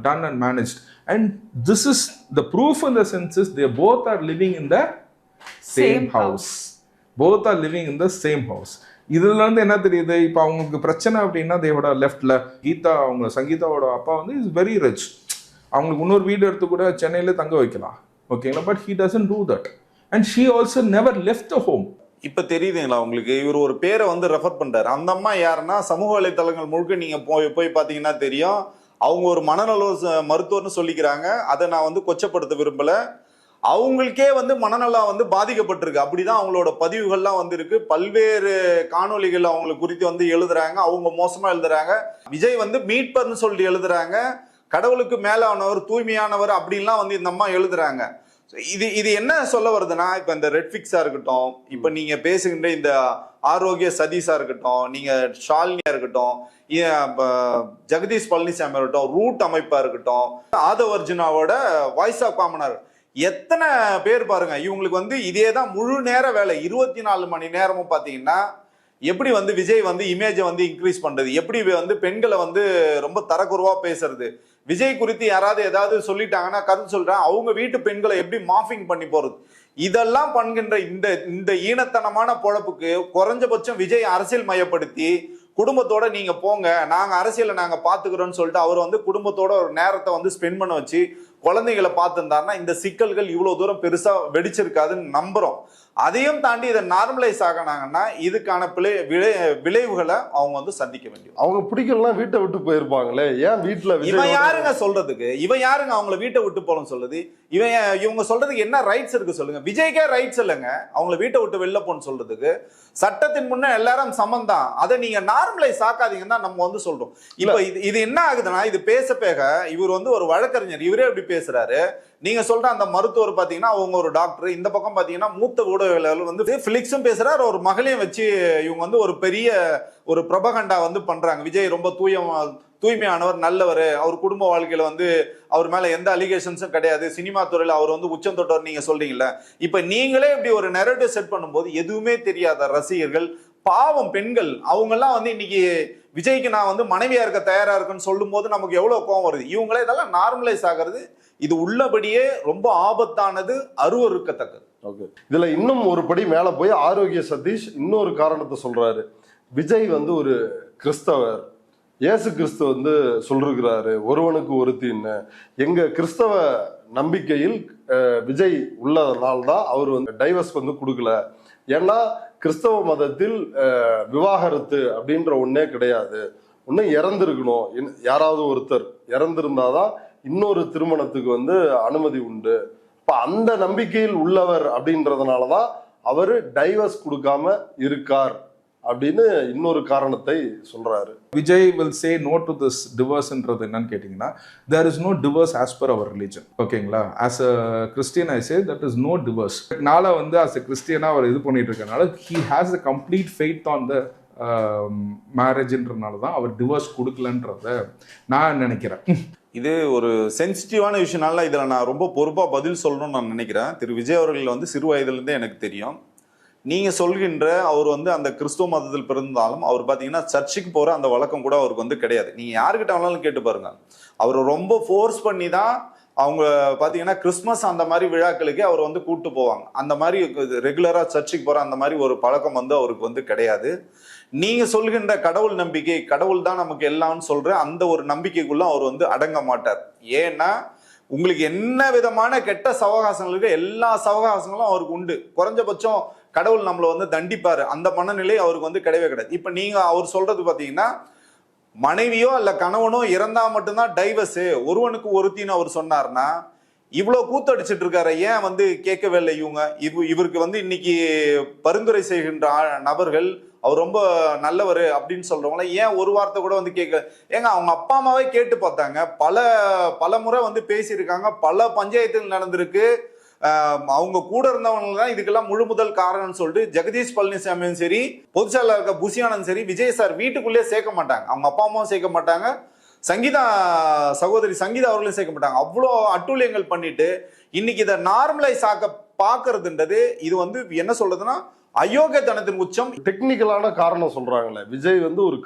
done and managed. And this is the proof in the census they both are living in the same house. Both are living in the same house. இதுல இருந்து என்ன தெரியுது? இப்போ அவங்களுக்கு பிரச்சனை அப்படின்னா தேவோட லெஃப்ட்ல கீதா, அவங்க சங்கீதாவோட அப்பா வந்து இஸ் வெரி ரிச். அவங்களுக்கு இன்னொரு வீடு எடுத்து கூட சென்னையில தங்க வைக்கலாம். ஓகேங்களா? But he doesn't do that and she also never left the home. இப்ப தெரியுதுங்களா உங்களுக்கு? இவர் ஒரு பேரை வந்து ரெஃபர் பண்றாரு. அந்த அம்மா யாருன்னா சமூக வலைத்தளங்கள் முழுக்க நீங்க போய் பாத்தீங்கன்னா தெரியும். அவங்க ஒரு மனநல மருத்துவர்னு சொல்லிக்கிறாங்க. அதை நான் வந்து கொச்சப்படுத்த விரும்பல. அவங்களுக்கே வந்து மனநலம் வந்து பாதிக்கப்பட்டிருக்கு. அப்படிதான் அவங்களோட பதிவுகள்லாம் வந்து இருக்கு. பல்வேறு காணொலிகள் அவங்களை குறித்து வந்து எழுதுறாங்க. அவங்க மோசமா எழுதுறாங்க. விஜய் வந்து மீட்பர்னு சொல்லிட்டு எழுதுறாங்க. கடவுளுக்கு மேலானவர், தூய்மையானவர் அப்படின்லாம் வந்து இந்த அம்மா எழுதுறாங்க. இது என்ன சொல்ல வருதுன்னா, இப்ப இந்த ரெட்பிக்ஸா இருக்கட்டும், இப்ப நீங்க பேசுகின்ற இந்த ஆரோக்கிய சதீஷா இருக்கட்டும், நீங்க ஷாலினியா இருக்கட்டும், ஜெகதீஷ் பழனிசாமி இருக்கட்டும், ரூட் அமைப்பா இருக்கட்டும், ஆதவர்ஜுனாவோட வாய்ஸ் ஆஃப் காமனர், எத்தனை பேர் பாருங்க. இவங்களுக்கு வந்து இதே தான் முழு நேர வேலை. 24 மணி நேரமும் பாத்தீங்கன்னா எப்படி வந்து விஜய் வந்து இமேஜை வந்து இன்க்ரீஸ் பண்றது, எப்படி வந்து பெண்களை வந்து ரொம்ப தரக்குறைவா பேசுறது, விஜய் குறித்து யாராவது ஏதாவது சொல்லிட்டாங்கன்னா கருத்து சொல்றாங்க, அவங்க வீட்டு பெண்களை எப்படி மாஃபிங் பண்ணி போறது, இதெல்லாம் பண்ணுகின்ற இந்த ஈனத்தனமான பொழப்புக்கு குறைஞ்சபட்சம் விஜய் அரசியல் மயப்படுத்தி குடும்பத்தோட நீங்க போங்க, நாங்க அரசியலை நாங்க பாத்துக்கிறோம்னு சொல்லிட்டு அவர் வந்து குடும்பத்தோட ஒரு நேரத்தை வந்து ஸ்பெண்ட் பண்ண வச்சு குழந்தைகளை பார்த்துருந்தாருன்னா இந்த சிக்கல்கள் இவ்வளவு தூரம் பெருசா வெடிச்சிருக்காதுன்னு நம்புறோம். அதையும் தாண்டி இதை நார்மலைஸ் ஆகினாங்கன்னா இதுக்கான விளைவுகளை அவங்க வந்து சந்திக்க வேண்டியது. அவங்க பிடிக்கலாம் வீட்டை விட்டு போயிருப்பாங்களே, ஏன் வீட்டுல இவன் யாருங்க சொல்றதுக்கு? இவன் யாருங்க அவங்கள வீட்டை விட்டு போகணும்னு சொல்றது? இவங்க சொல்றதுக்கு என்ன ரைட்ஸ் இருக்கு சொல்லுங்க? விஜய்க்கே ரைட்ஸ் இல்லைங்க அவங்கள வீட்டை விட்டு வெளில போன்னு சொல்றதுக்கு. சட்டத்தின் முன்ன எல்லாரும் சமம் தான். அதை நீங்க நார்மலைஸ் ஆக்காதீங்கன்னு தான் நம்ம வந்து சொல்றோம். இப்ப இது என்ன ஆகுதுன்னா, இது பேச இவர் வந்து ஒரு வழக்கறிஞர், இவரே எப்படி பேசுறாரு. நீங்க சொல்ற அந்த மருத்துவர் பாத்தீங்கன்னா அவங்க ஒரு டாக்டர், இந்த பக்கம் பாத்தீங்கன்னா மூத்த ஊடகவியலாளர் வந்து பிலிக்ஸும் பேசுறாரு, ஒரு மகளையும் வச்சு இவங்க வந்து ஒரு பெரிய ஒரு ப்ரொபகண்டா வந்து பண்றாங்க. விஜய் ரொம்ப தூய்மையானவர், நல்லவர், அவர் குடும்ப வாழ்க்கையில வந்து அவர் மேல எந்த அலிகேஷன்ஸும் கிடையாது, சினிமா துறையில அவர் வந்து உச்சம் தொட்டவர் நீங்க சொல்றீங்கல்ல. இப்ப நீங்களே இப்படி ஒரு நெரேட்டிவ் செட் பண்ணும்போது எதுவுமே தெரியாத ரசிகர்கள், பாவம் பெண்கள், அவங்க எல்லாம் வந்து இன்னைக்கு விஜய்க்கு நான் வந்து மனைவியா இருக்க தயாரா இருக்குன்னு சொல்லும் போது நமக்கு எவ்வளவு கோவம் வருது. இவங்களே இதெல்லாம் நார்மலைஸ் ஆகிறது, இது உள்ளபடியே ரொம்ப ஆபத்தானது, அருவருக்கத்தக்கது. ஓகே, இதுல இன்னும் ஒரு படி மேல போய் ஆரோக்கிய சதீஷ் இன்னொரு காரணத்தை சொல்றாரு. விஜய் வந்து ஒரு கிறிஸ்தவர், இயேசு கிறிஸ்து வந்து சொல்லிருக்கிறாரு ஒருவனுக்கு ஒருத்தின்னு. எங்க கிறிஸ்தவ நம்பிக்கையில் விஜய் உள்ளதனால்தான் அவர் வந்து டைவர்ஸ் வந்து கொடுக்கல. ஏன்னா கிறிஸ்தவ மதத்தில் விவாகரத்து அப்படின்ற ஒன்னே கிடையாது. ஒன்னு இறந்திருக்கணும், யாராவது ஒருத்தர் இறந்திருந்தாதான் இன்னொரு திருமணத்துக்கு வந்து அனுமதி உண்டு. இப்ப அந்த நம்பிக்கையில் உள்ளவர் அப்படின்றதுனாலதான் அவரு டைவர்ஸ் கொடுக்காம இருக்கார் அப்படின்னு இன்னொரு காரணத்தை சொல்றாரு. Vijay will say no to this divorceன்றது என்னன்னு கேட்டிங்கன்னா, there is no divorce as per our religion. ஓகேங்களா? as a Christian I say that is no divorce. நாளை வந்து as a Christian அவர் இது பண்ணிட்டு இருக்கனால he has a complete faith on the மேரேஜ்ன்றனால தான் அவர் divorce கொடுக்கலன்றத நான் நினைக்கிறேன். இது ஒரு சென்சிட்டிவான விஷயம்னால இதில் நான் ரொம்ப பொறுப்பாக பதில் சொல்லணும்னு நான் நினைக்கிறேன். திரு விஜய் அவர்கள் வந்து சிறு வயதுலேருந்தே எனக்கு தெரியும். நீங்கள் சொல்கின்ற அவர் வந்து அந்த கிறிஸ்துவ மதத்தில் பிறந்தாலும் அவர் பார்த்தீங்கன்னா சர்ச்சுக்கு போகிற அந்த வழக்கம் கூட அவருக்கு வந்து கிடையாது. நீங்கள் யாருக்கிட்ட வேணாலும் கேட்டு பாருங்க, அவர் ரொம்ப ஃபோர்ஸ் பண்ணி தான் அவங்க பார்த்தீங்கன்னா கிறிஸ்மஸ் அந்த மாதிரி விழாக்களுக்கு அவர் வந்து கூப்பிட்டு போவாங்க. அந்த மாதிரி ரெகுலராக சர்ச்சுக்கு போகிற அந்த மாதிரி ஒரு பழக்கம் வந்து அவருக்கு வந்து கிடையாது. நீங்கள் சொல்கின்ற கடவுள் நம்பிக்கை, கடவுள் தான் நமக்கு எல்லாம்னு சொல்கிற அந்த ஒரு நம்பிக்கைக்குள்ள அவர் வந்து அடங்க மாட்டார். ஏன்னா உங்களுக்கு என்ன விதமான கெட்ட சவகாசங்களுக்கு எல்லா சவகாசங்களும் அவருக்கு உண்டு. குறைஞ்சபட்சம் கடவுள் நம்மளை வந்து தண்டிப்பாரு, அந்த மனநிலை அவருக்கு வந்து கிடையவே கிடையாது. இப்ப நீங்க அவர் சொல்றது பாத்தீங்கன்னா மனைவியோ அல்ல கணவனோ இறந்தா மட்டும்தான் டைவர்ஸ், ஒருவனுக்கு ஒருத்தின்னு அவர் சொன்னார்னா இவ்வளவு கூத்தடிச்சிட்டு இருக்காரு, ஏன் வந்து கேட்கவே இல்லை இவங்க? இவருக்கு வந்து இன்னைக்கு பரிந்துரை செய்கின்ற நபர்கள் அவர் ரொம்ப நல்லவர் அப்படின்னு சொல்றவங்கள ஏன் ஒரு வார்த்தை கூட வந்து கேட்க? ஏங்க அவங்க அப்பா அம்மாவே கேட்டு பார்த்தாங்க, பல முறை வந்து பேசியிருக்காங்க, பல பஞ்சாயத்தில் நடந்திருக்கு. அவங்க கூட இருந்தவங்க தான் இதுக்கெல்லாம் முழு முதல் காரணம்னு சொல்லிட்டு ஜெகதீஷ் பழனிசாமியும் சரி, பொதுச்செயலாளர் இருக்க புசியானந்தும் சரி, விஜய் சார் வீட்டுக்குள்ளே சேர்க்க மாட்டாங்க, அவங்க அப்பா அம்மாவும் சேர்க்க மாட்டாங்க, சங்கீதா சகோதரி சங்கீதா அவர்களும் சேர்க்க மாட்டாங்க. அவ்வளோ அட்டூழியங்கள் பண்ணிட்டு இன்னைக்கு இதை நார்மலைஸ் ஆக்க பாக்குறதுன்றது இது வந்து என்ன சொல்றதுன்னா அயோக்கியத்தனத்தின் உச்சம். டெக்னிக்கலான காரணம் சொல்றாங்களே, விஜய் வந்து ஒரு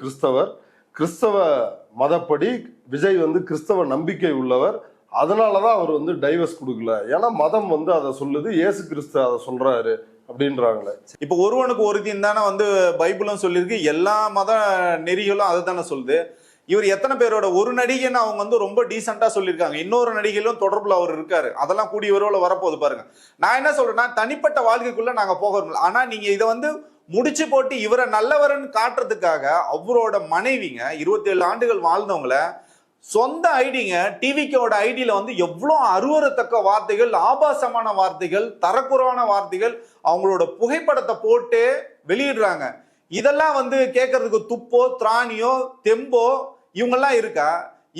கிறிஸ்தவ மதப்படி விஜய் வந்து கிறிஸ்தவ நம்பிக்கை உள்ளவர், அதனாலதான் அவர் வந்து டைவர்ஸ் கொடுக்கல. ஏன்னா மதம் வந்து அதை சொல்லுது, இயேசு கிறிஸ்து அதை சொல்றாரு அப்படின்றாங்களே. இப்ப ஒருவனுக்கு ஒருத்தின் தானே வந்து பைபிளும் சொல்லியிருக்கு, எல்லா மத நெறிகளும் அதை தானே சொல்லுது. இவர் எத்தனை பேரோட ஒரு நடிகைன்னு அவங்க வந்து ரொம்ப டீசெண்டா சொல்லியிருக்காங்க, இன்னொரு நடிகையிலும் தொடர்புல அவர் இருக்காரு, அதெல்லாம் கூடிய விரைவில் வரப்போகுது பாருங்க. நான் என்ன சொல்றேன்னா தனிப்பட்ட வாழ்க்கைக்குள்ள நாங்க போகிறோம், ஆனா நீங்க இதை வந்து முடிச்சு போட்டு இவரை நல்லவர்னு காட்டுறதுக்காக அவரோட மனைவிங்க 27 ஆண்டுகள் வாழ்ந்தவங்கள சொந்த ஐடிங்க டிவிக்கோட ஐடியில வந்து எவ்வளவு அருவருத்தக்க வார்த்தைகள், ஆபாசமான வார்த்தைகள், தரக்குறைவான வார்த்தைகள் அவங்களோட புகைப்படத்தை போட்டு வெளியிடுறாங்க. இதெல்லாம் வந்து கேட்கறதுக்கு துப்போ திராணியோ தெம்போ இவங்கெல்லாம் இருக்கா?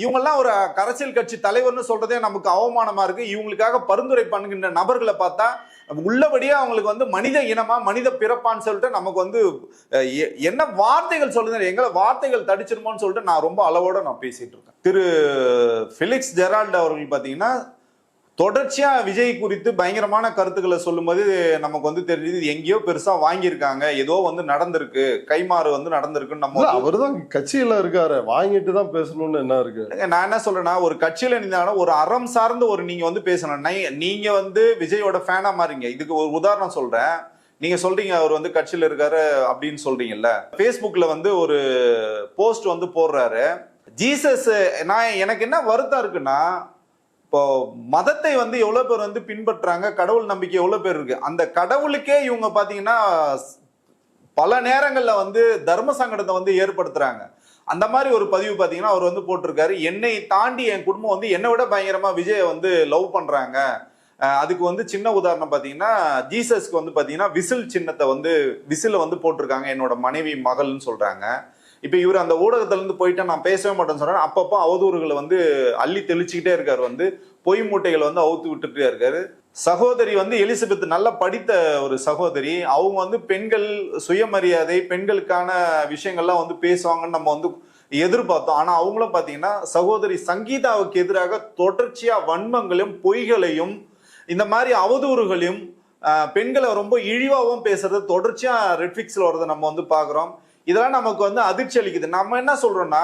இவங்கெல்லாம் ஒரு அரசியல் கட்சி தலைவர்னு சொல்றதே நமக்கு அவமானமா இருக்கு. இவங்களுக்காக பரிந்துரை பண்ணுகின்ற நபர்களை பார்த்தா உள்ளபடியே அவங்களுக்கு வந்து மனித இனமா மனித பிறப்பான்னு சொல்லிட்டு நமக்கு வந்து என்ன வார்த்தைகள் சொல்லுங்க, எங்களை வார்த்தைகள் தடிச்சிருமோன்னு சொல்லிட்டு நான் ரொம்ப அளவோட நான் பேசிட்டு இருக்கேன். திரு ஃபெலிக்ஸ் ஜெரால்ட் அவர்கள் பாத்தீங்கன்னா தொடர்ச்சியா விஜய் குறித்து பயங்கரமான கருத்துக்களை சொல்லும்போது நமக்கு வந்து தெரிஞ்சது எங்கேயோ பெருசா வாங்கியிருக்காங்க, ஏதோ வந்து நடந்திருக்கு, கைமாறு வந்து நடந்திருக்குன்னு. நம்ம அவர்தான் கட்சியில இருக்காரு, வாங்கிட்டு தான் பேசணும்னு என்ன இருக்கு? நான் என்ன சொல்றேன்னா ஒரு கட்சியில இருந்தாலும் ஒரு அறம் சார்ந்த ஒரு நீங்க வந்து பேசணும். நீங்க வந்து விஜயோட ஃபேனா மாறீங்க. இதுக்கு ஒரு உதாரணம் சொல்றேன். நீங்க சொல்றீங்க அவர் வந்து கட்சியில இருக்காரு அப்படின்னு சொல்றீங்கல்ல, பேஸ்புக்ல வந்து ஒரு போஸ்ட் வந்து போடுறாரு, ஜீசஸ். எனக்கு என்ன வருத்தம் இருக்குன்னா, இப்போ மதத்தை வந்து எவ்வளவு பேர் வந்து பின்பற்றாங்க, கடவுள் நம்பிக்கை எவ்வளவு பேர் இருக்கு, அந்த கடவுளுக்கே இவங்க பாத்தீங்கன்னா பல நேரங்கள்ல வந்து தர்ம சங்கடத்தை வந்து ஏற்படுத்துறாங்க. அந்த மாதிரி ஒரு பதிவு பாத்தீங்கன்னா அவர் வந்து போட்டிருக்காரு, என்னை தாண்டி என் குடும்பம் வந்து என்னை விட பயங்கரமா விஜயை வந்து லவ் பண்றாங்க. அதுக்கு வந்து சின்ன உதாரணம் பாத்தீங்கன்னா ஜீசஸ்க்கு வந்து பாத்தீங்கன்னா விசில் சின்னத்தை வந்து விசில வந்து போட்டிருக்காங்க, என்னோட மனைவி மகள்னு சொல்றாங்க. இப்ப இவர் அந்த ஊடகத்துல இருந்து போயிட்டு நான் பேசவே மாட்டேன்னு சொல்றேன், அப்பப்போ அவதூறுகளை வந்து அள்ளி தெளிச்சுக்கிட்டே இருக்காரு, வந்து பொய் மூட்டைகளை வந்து அவுத்து விட்டுட்டே இருக்காரு. சகோதரி வந்து எலிசபெத் நல்லா படித்த ஒரு சகோதரி, அவங்க வந்து பெண்கள் சுயமரியாதை பெண்களுக்கான விஷயங்கள்லாம் வந்து பேசுவாங்கன்னு நம்ம வந்து எதிர்பார்த்தோம். ஆனா அவங்களும் பாத்தீங்கன்னா சகோதரி சங்கீதாவுக்கு எதிராக தொடர்ச்சியா வன்மங்களையும் பொய்களையும் இந்த மாதிரி அவதூறுகளையும் பெண்களை ரொம்ப இழிவாகவும் பேசுறது தொடர்ச்சியா ரெட்ஃபிக்ஸ்ல வரதை நம்ம வந்து பாக்குறோம். இதெல்லாம் நமக்கு வந்து அதிர்ச்சி அளிக்குது. நம்ம என்ன சொல்றோம்னா,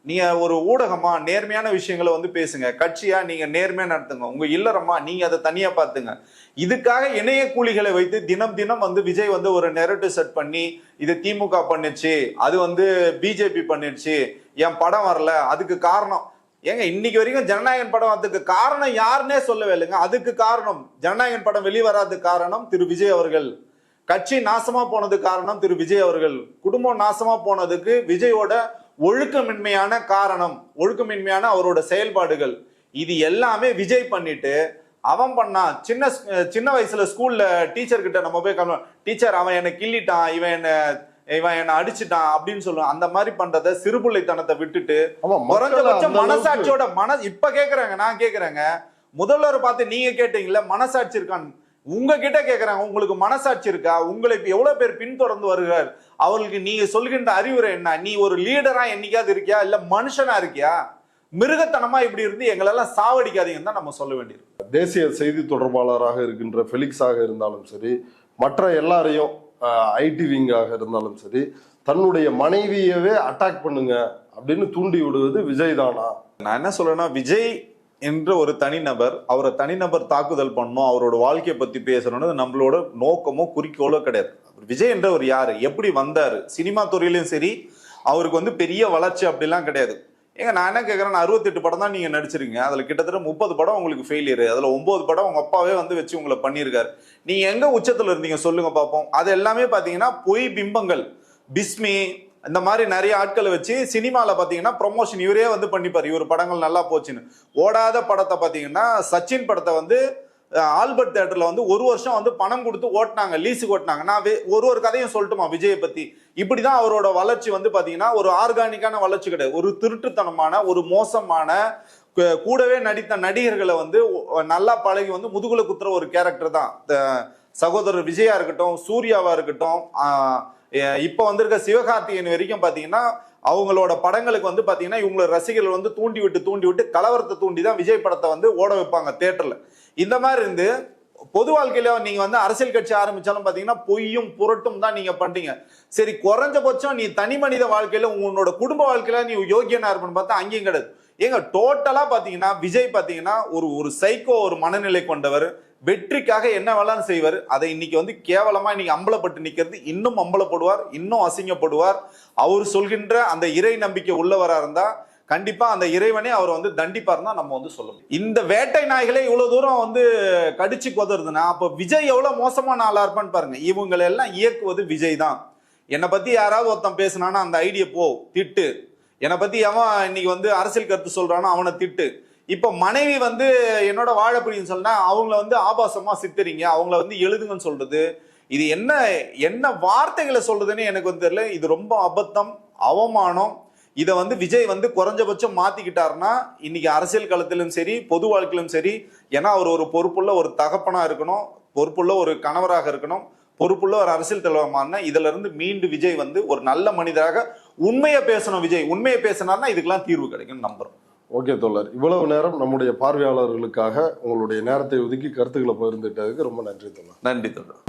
நீங்க ஒரு ஊடகமா நேர்மையான விஷயங்களை வந்து பேசுங்க, கட்சியா நீங்க நேர்மையா நடத்துங்க, உங்க இல்லறமா நீங்க அதை தனியா பாத்துங்க. இதுக்காக இணைய கூலிகளை வைத்து தினம் தினம் வந்து விஜய் வந்து ஒரு நெரேட்டிவ் செட் பண்ணி இது திமுக பண்ணிடுச்சு, அது வந்து பிஜேபி பண்ணிடுச்சு, என் படம் வரல அதுக்கு காரணம். ஏங்க இன்னைக்கு வரைக்கும் ஜனநாயகன் படம் அதுக்கு காரணம் யாருன்னே சொல்லவே இல்லைங்க. அதுக்கு காரணம் ஜனநாயகன் படம் வெளிவராதுக்கு காரணம் திரு விஜய் அவர்கள், கட்சி நாசமா போனது காரணம் திரு விஜய் அவர்கள், குடும்பம் நாசமா போனதுக்கு விஜயோட ஒழுக்கமின்மையான காரணம், ஒழுக்கமின்மையான அவரோட செயல்பாடுகள். இது எல்லாமே விஜய் பண்ணிட்டு அவன் பண்ணா. சின்ன வயசுல ஸ்கூல்ல டீச்சர் கிட்ட நம்ம போய் டீச்சர் அவன் என்னை கிள்ளிட்டான், இவன் என்ன இவன் என்ன அடிச்சுட்டான் அப்படின்னு சொல்லுவான். அந்த மாதிரி பண்றத சிறுபிள்ளைத்தனத்தை விட்டுட்டு ஆமா, குறைஞ்சபட்சம் மக்கள் அந்த மனசாட்சியோட இப்ப கேக்குறாங்க, நான் கேக்குறேங்க, முதல்வர் பார்த்து நீங்க கேட்டீங்கல்ல மனசாட்சி இருக்கான்னு, உங்ககிட்ட கேக்குறாங்க, உங்களுக்கு மனசாட்சி இருக்கா? உங்களை இப்ப எவ்வளவு பேர் பின்தொடர்ந்து வருகிறார், அவர்களுக்கு நீங்க சொல்கின்ற அறிவுரை என்ன? நீ ஒரு லீடரா என்னைக்காவது இருக்கியா, இல்ல மனுஷனா இருக்கியா? மிருகத்தனமா இப்படி இருந்து எங்களெல்லாம் சாவடிக்காதீங்கன்னு தான் நம்ம சொல்ல வேண்டியது. தேசிய செய்தி தொடர்பாளராக இருக்கின்ற ஃபெலிக்ஸாக இருந்தாலும் சரி, மற்ற எல்லாரையும் ஐடி விங்காக இருந்தாலும் சரி, தன்னுடைய மனைவியவே அட்டாக் பண்ணுங்க அப்படின்னு தூண்டி விடுவது விஜய் தானா? நான் என்ன சொல்றேன்னா, விஜய் என்ற ஒரு தனிநபர், அவரை தனிநபர் தாக்குதல் பண்ணணும், அவரோட வாழ்க்கையை பத்தி பேசணும்னு நம்மளோட நோக்கமோ குறிக்கோளோ கிடையாது. விஜய் என்ற ஒரு யாரு, எப்படி வந்தாரு, சினிமா துறையிலும் சரி அவருக்கு வந்து பெரிய வளர்ச்சி அப்படிலாம் கிடையாது. ஏங்க நான் என்ன கேட்கறேன், 68 படம் தான் நீங்க நடிச்சிருக்கீங்க, அதுல கிட்டத்தட்ட 30 படம் உங்களுக்கு ஃபெயிலியர், அதுல 9 படம் உங்க அப்பாவே வந்து வச்சு உங்களை பண்ணியிருக்காரு. நீங்க எங்க உச்சத்துல இருந்தீங்க சொல்லுங்க பாப்போம். அது எல்லாமே பாத்தீங்கன்னா பொய் பிம்பங்கள். பிஸ்மி இந்த மாதிரி நிறைய ஆட்களை வச்சு சினிமால பாத்தீங்கன்னா ப்ரொமோஷன் இவரே வந்து பண்ணிப்பாரு, இவர் படங்கள் நல்லா போச்சுன்னு. ஓடாத படத்தை பாத்தீங்கன்னா சச்சின் படத்தை வந்து ஆல்பர்ட் தியேட்டர்ல வந்து 1 வருஷம் வந்து பணம் கொடுத்து ஓட்டினாங்க, லீஸுக்கு ஓட்டினாங்க. நான் ஒரு கதையும் சொல்லட்டுமா விஜயை பத்தி? இப்படிதான் அவரோட வளர்ச்சி வந்து பாத்தீங்கன்னா ஒரு ஆர்கானிக்கான வளர்ச்சி கிடையாது. ஒரு திருட்டுத்தனமான, ஒரு மோசமான, கூடவே நடித்த நடிகர்களை வந்து நல்லா பழகி வந்து முதுகுல குத்துற ஒரு கேரக்டர் தான் சகோதரர் விஜயா இருக்கட்டும், சூர்யாவா இருக்கட்டும், இப்ப வந்திருக்க சிவகார்த்திகேயன் வரைக்கும் பாத்தீங்கன்னா அவங்களோட படங்களுக்கு வந்து பாத்தீங்கன்னா இவங்களோட ரசிகர்கள் வந்து தூண்டி விட்டு கலவரத்தை தூண்டி தான் விஜய் படத்தை வந்து ஓட வைப்பாங்க தியேட்டர்ல. இந்த மாதிரி இருந்து பொது வாழ்க்கையில நீங்க வந்து அரசியல் கட்சி ஆரம்பிச்சாலும் பாத்தீங்கன்னா பொய்யும் புரட்டும் தான் நீங்க பண்றீங்க. சரி, குறைஞ்சபட்சம் நீ தனி மனித வாழ்க்கையில உன்னோட குடும்ப வாழ்க்கையில நீ யோகியனா இருப்பன்னு பார்த்தா அங்கேயும் கிடையாது. ஏங்க டோட்டலா பாத்தீங்கன்னா விஜய் பாத்தீங்கன்னா ஒரு சைக்கோ, ஒரு மனநிலை கொண்டவர். வெற்றிக்காக என்ன வேளாம் செய்வார். அதை இன்னைக்கு வந்து கேவலமா இன்னைக்கு அம்பலப்பட்டு நிக்கிறது. இன்னும் அம்பலப்படுவார், இன்னும் அசிங்கப்படுவார். அவர் சொல்கின்ற அந்த இறை நம்பிக்கை உள்ளவரா இருந்தா கண்டிப்பா அந்த இறைவனே அவர் வந்து தண்டிப்பார் தான் நம்ம வந்து சொல்லணும். இந்த வேட்டை நாய்களே இவ்வளவு தூரம் வந்து கடிச்சு கொதறதுன்னா அப்ப விஜய் எவ்வளவு மோசமான ஆளா இருப்பான்னு பாருங்க. இவங்களை எல்லாம் இயக்குவது விஜய் தான். என்னை பத்தி யாராவது ஒருத்தன் பேசினானா அந்த ஐடியா போ திட்டு, என்னை பத்தி அவன் இன்னைக்கு வந்து அரசியல் கருத்து சொல்றானோ அவனை திட்டு. இப்ப மனைவி வந்து என்னோட வாழப்படின்னு சொன்னா அவங்கள வந்து ஆபாசமா சித்தரிங்க, அவங்கள வந்து எழுதுங்கன்னு சொல்றது, இது என்ன வார்த்தைகளை சொல்றதுன்னு எனக்கு வந்து தெரியல. இது ரொம்ப அபத்தம், அவமானம். இதை வந்து விஜய் வந்து குறைஞ்சபட்சம் மாத்திக்கிட்டாருன்னா இன்னைக்கு அரசியல் களத்திலும் சரி, பொது வாழ்க்கையிலும் சரி, ஏன்னா அவர் ஒரு பொறுப்புள்ள ஒரு தகப்பனா இருக்கணும், பொறுப்புள்ள ஒரு கணவராக இருக்கணும், பொறுப்புள்ள ஒரு அரசியல் தலைவரான இதுல இருந்து மீண்டு விஜய் வந்து ஒரு நல்ல மனிதராக உண்மையை பேசணும். விஜய் உண்மையை பேசினார்னா இதுக்கெல்லாம் தீர்வு கிடைக்கும் நம்புறோம். ஓகே தோழர், இவ்வளவு நேரம் நம்முடைய பார்வையாளர்களுக்காக உங்களுடைய நேரத்தை ஒதுக்கி கருத்துக்களை பகிர்ந்துட்டதுக்கு ரொம்ப நன்றி தோழர். நன்றி தோழர்.